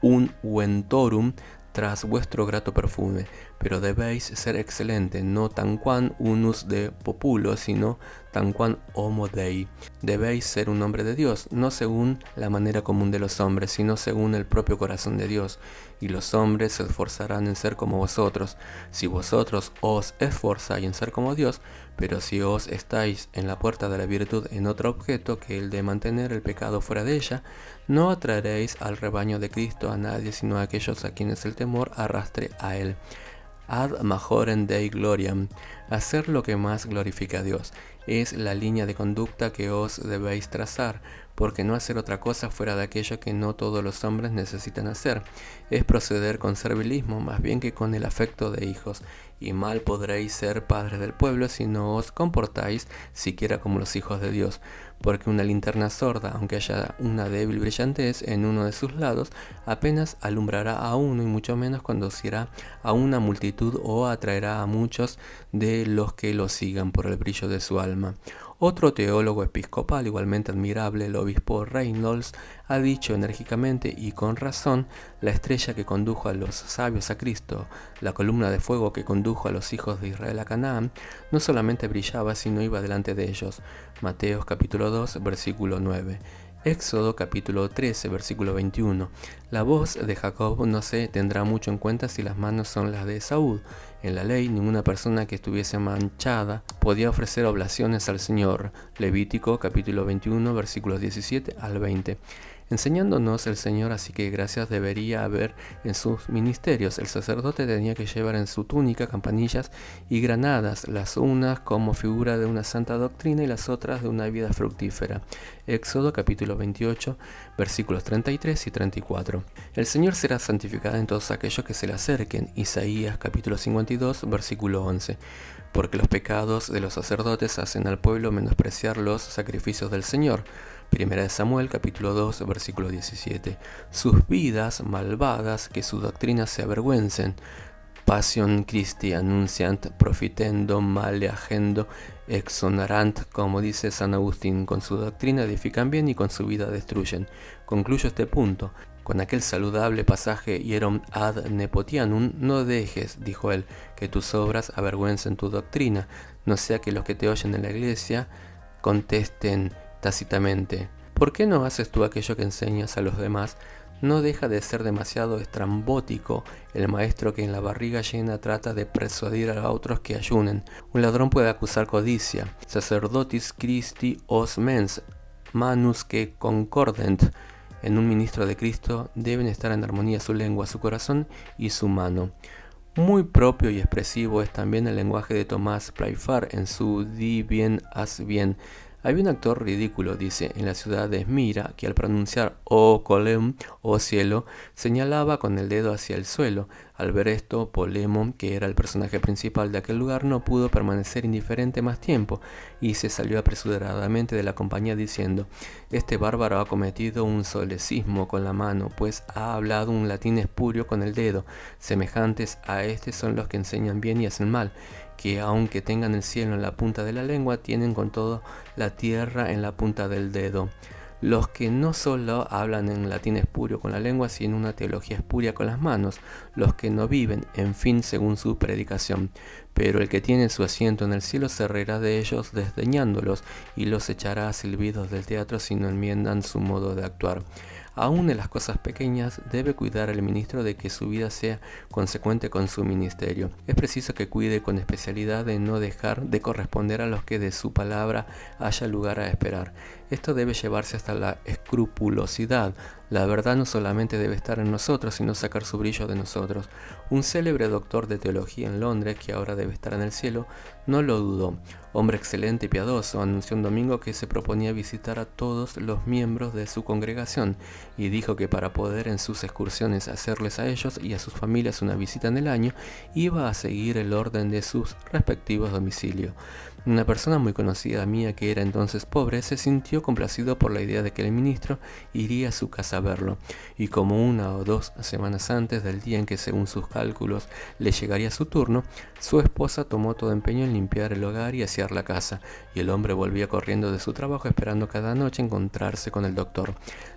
ungüentorum tras vuestro grato perfume. Pero debéis ser excelente, no tanquam unus de populo, sino tanquam homo Dei. Debéis ser un hombre de Dios, no según la manera común de los hombres, sino según el propio corazón de Dios. Y los hombres se esforzarán en ser como vosotros, si vosotros os esforzáis en ser como Dios. Pero si os estáis en la puerta de la virtud en otro objeto que el de mantener el pecado fuera de ella, no atraeréis al rebaño de Cristo a nadie, sino a aquellos a quienes el temor arrastre a él. Ad majorem Dei gloriam. Hacer lo que más glorifica a Dios es la línea de conducta que os debéis trazar, porque no hacer otra cosa fuera de aquello que no todos los hombres necesitan hacer es proceder con servilismo más bien que con el afecto de hijos, y mal podréis ser padres del pueblo si no os comportáis siquiera como los hijos de Dios, porque una linterna sorda, aunque haya una débil brillantez en uno de sus lados, apenas alumbrará a uno y mucho menos conducirá a una multitud o atraerá a muchos de los que lo sigan por el brillo de su alma. Otro teólogo episcopal igualmente admirable, el obispo Reynolds, ha dicho enérgicamente y con razón: la estrella que condujo a los sabios a Cristo, la columna de fuego que condujo a los hijos de Israel a Canaán, no solamente brillaba, sino iba delante de ellos. Mateo capítulo 2, versículo 9. Éxodo capítulo 13, versículo 21. La voz de Jacob no se tendrá mucho en cuenta si las manos son las de Esaú. En la ley, ninguna persona que estuviese manchada podía ofrecer oblaciones al Señor. Levítico capítulo 21, versículos 17 al 20. Enseñándonos el Señor así que gracias debería haber en sus ministerios. El sacerdote tenía que llevar en su túnica campanillas y granadas, las unas como figura de una santa doctrina y las otras de una vida fructífera. Éxodo capítulo 28, versículos 33 y 34. El Señor será santificado en todos aquellos que se le acerquen. Isaías capítulo 52, versículo 11. Porque los pecados de los sacerdotes hacen al pueblo menospreciar los sacrificios del Señor. Primera de Samuel capítulo 2, versículo 17. Sus vidas malvadas, que sus doctrinas se avergüencen. Passion Christi annunciant profitendo male agendo exonerant, como dice San Agustín, con su doctrina edifican bien y con su vida destruyen. Concluyo este punto con aquel saludable pasaje Hierom ad Nepotianum: no dejes, dijo él, que tus obras avergüencen tu doctrina, no sea que los que te oyen en la iglesia contesten tácitamente: ¿por qué no haces tú aquello que enseñas a los demás? No deja de ser demasiado estrambótico el maestro que en la barriga llena trata de persuadir a otros que ayunen. Un ladrón puede acusar codicia. Sacerdotis Christi os mens, manus que concordent. En un ministro de Cristo deben estar en armonía su lengua, su corazón y su mano. Muy propio y expresivo es también el lenguaje de Tomás Playfair en su Di bien, haz bien. Había un actor ridículo, dice, en la ciudad de Esmira, que al pronunciar «O colem», «O cielo», señalaba con el dedo hacia el suelo. Al ver esto, Polemon, que era el personaje principal de aquel lugar, no pudo permanecer indiferente más tiempo, y se salió apresuradamente de la compañía diciendo: «Este bárbaro ha cometido un solecismo con la mano, pues ha hablado un latín espurio con el dedo. Semejantes a este son los que enseñan bien y hacen mal, que aunque tengan el cielo en la punta de la lengua, tienen con todo la tierra en la punta del dedo. Los que no solo hablan en latín espurio con la lengua, sino una teología espuria con las manos, los que no viven, en fin, según su predicación. Pero el que tiene su asiento en el cielo se reirá de ellos desdeñándolos, y los echará a silbidos del teatro si no enmiendan su modo de actuar». Aún en las cosas pequeñas debe cuidar el ministro de que su vida sea consecuente con su ministerio. Es preciso que cuide con especialidad de no dejar de corresponder a los que de su palabra haya lugar a esperar. Esto debe llevarse hasta la escrupulosidad. La verdad no solamente debe estar en nosotros, sino sacar su brillo de nosotros. Un célebre doctor de teología en Londres, que ahora debe estar en el cielo, no lo dudó. Hombre excelente y piadoso, anunció un domingo que se proponía visitar a todos los miembros de su congregación, y dijo que para poder en sus excursiones hacerles a ellos y a sus familias una visita en el año, iba a seguir el orden de sus respectivos domicilios. Una persona muy conocida mía, que era entonces pobre, se sintió complacido por la idea de que el ministro iría a su casa a verlo, y como 1 o 2 semanas antes del día en que según sus cálculos le llegaría su turno, su esposa tomó todo empeño en limpiar el hogar y asear la casa, y el hombre volvía corriendo de su trabajo esperando cada noche encontrarse con el doctor.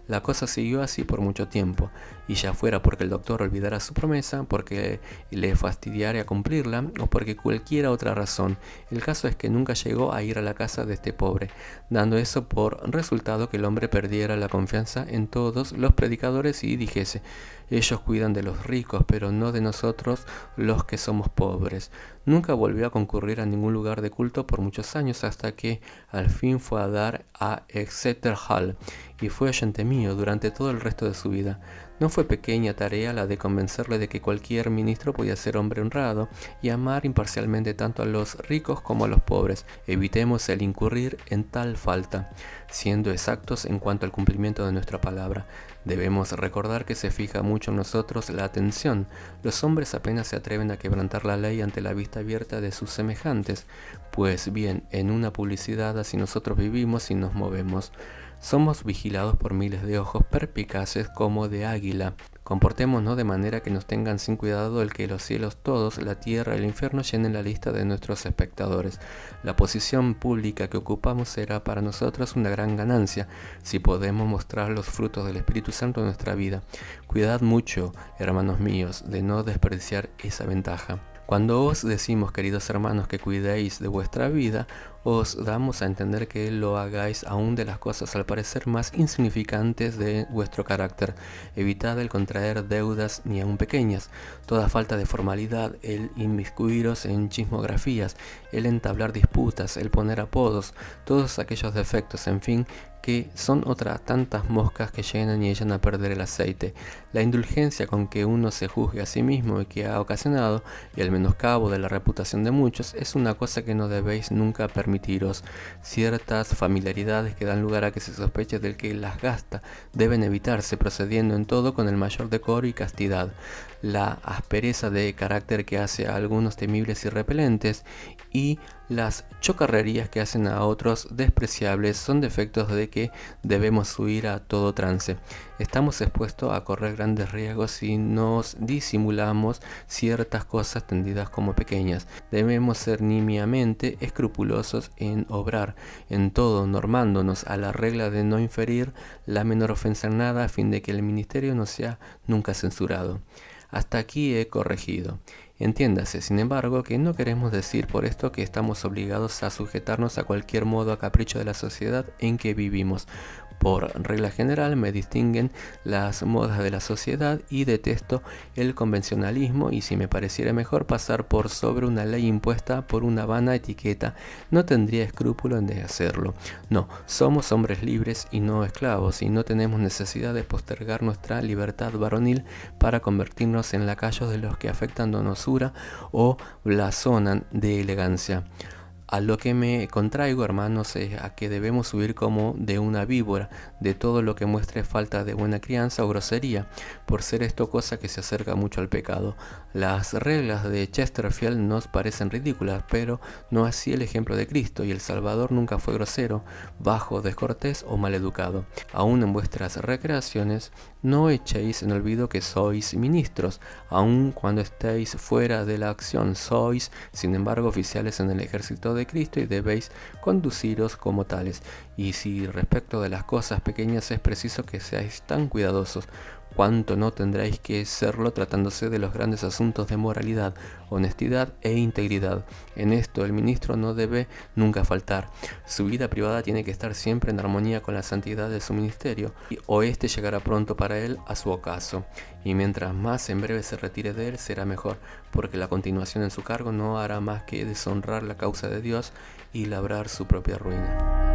La cosa siguió así por mucho tiempo, y ya fuera porque el doctor olvidara su promesa, porque le fastidiara cumplirla, o porque cualquiera otra razón. El caso es que nunca llegó a ir a la casa de este pobre, dando eso por resultado que el hombre perdiera la confianza en todos los predicadores y dijese: ellos cuidan de los ricos, pero no de nosotros los que somos pobres. Nunca volvió a concurrir a ningún lugar de culto por muchos años, hasta que al fin fue a dar a Exeter Hall, y fue oyente mío durante todo el resto de su vida. No fue pequeña tarea la de convencerle de que cualquier ministro podía ser hombre honrado y amar imparcialmente tanto a los ricos como a los pobres. Evitemos el incurrir en tal falta, siendo exactos en cuanto al cumplimiento de nuestra palabra. Debemos recordar que se fija mucho en nosotros la atención. Los hombres apenas se atreven a quebrantar la ley ante la vista abierta de sus semejantes. Pues bien, en una publicidad así nosotros vivimos y nos movemos. Somos vigilados por miles de ojos perspicaces como de águila. Comportémonos de manera que nos tengan sin cuidado el que los cielos todos, la tierra y el infierno llenen la lista de nuestros espectadores. La posición pública que ocupamos será para nosotros una gran ganancia, si podemos mostrar los frutos del Espíritu Santo en nuestra vida. Cuidad mucho, hermanos míos, de no desperdiciar esa ventaja. Cuando os decimos, queridos hermanos, que cuidéis de vuestra vida, os damos a entender que lo hagáis aún de las cosas al parecer más insignificantes de vuestro carácter. Evitad el contraer deudas ni aun pequeñas, toda falta de formalidad, el inmiscuiros en chismografías, el entablar disputas, el poner apodos, todos aquellos defectos, en fin, que son otras tantas moscas que llenan y echan a perder el aceite. La indulgencia con que uno se juzgue a sí mismo y que ha ocasionado, y el menoscabo de la reputación de muchos, es una cosa que no debéis nunca permitiros. Ciertas familiaridades que dan lugar a que se sospeche del que las gasta deben evitarse, procediendo en todo con el mayor decoro y castidad. La aspereza de carácter que hace a algunos temibles y repelentes, y las chocarrerías que hacen a otros despreciables, son defectos de que debemos huir a todo trance. Estamos expuestos a correr grandes riesgos si nos disimulamos ciertas cosas tendidas como pequeñas. Debemos ser nimiamente escrupulosos en obrar en todo, normándonos a la regla de no inferir la menor ofensa en nada, a fin de que el ministerio no sea nunca censurado. Hasta aquí he corregido. Entiéndase, sin embargo, que no queremos decir por esto que estamos obligados a sujetarnos a cualquier modo a capricho de la sociedad en que vivimos. Por regla general me distinguen las modas de la sociedad y detesto el convencionalismo, y si me pareciera mejor pasar por sobre una ley impuesta por una vana etiqueta, no tendría escrúpulo en hacerlo. No, somos hombres libres y no esclavos, y no tenemos necesidad de postergar nuestra libertad varonil para convertirnos en lacayos de los que afectan donosura o blasonan de elegancia. A lo que me contraigo, hermanos, es a que debemos huir como de una víbora de todo lo que muestre falta de buena crianza o grosería, por ser esto cosa que se acerca mucho al pecado. Las reglas de Chesterfield nos parecen ridículas, pero no así el ejemplo de Cristo, y el Salvador nunca fue grosero, bajo, descortés o maleducado. Aún en vuestras recreaciones no echéis en olvido que sois ministros, aun cuando estéis fuera de la acción, sois, sin embargo, oficiales en el ejército de Cristo, y debéis conduciros como tales. Y si respecto de las cosas pequeñas es preciso que seáis tan cuidadosos, cuánto no tendréis que serlo tratándose de los grandes asuntos de moralidad, honestidad e integridad. En esto el ministro no debe nunca faltar. Su vida privada tiene que estar siempre en armonía con la santidad de su ministerio, o éste llegará pronto para él a su ocaso. Y mientras más en breve se retire de él, será mejor, porque la continuación en su cargo no hará más que deshonrar la causa de Dios y labrar su propia ruina.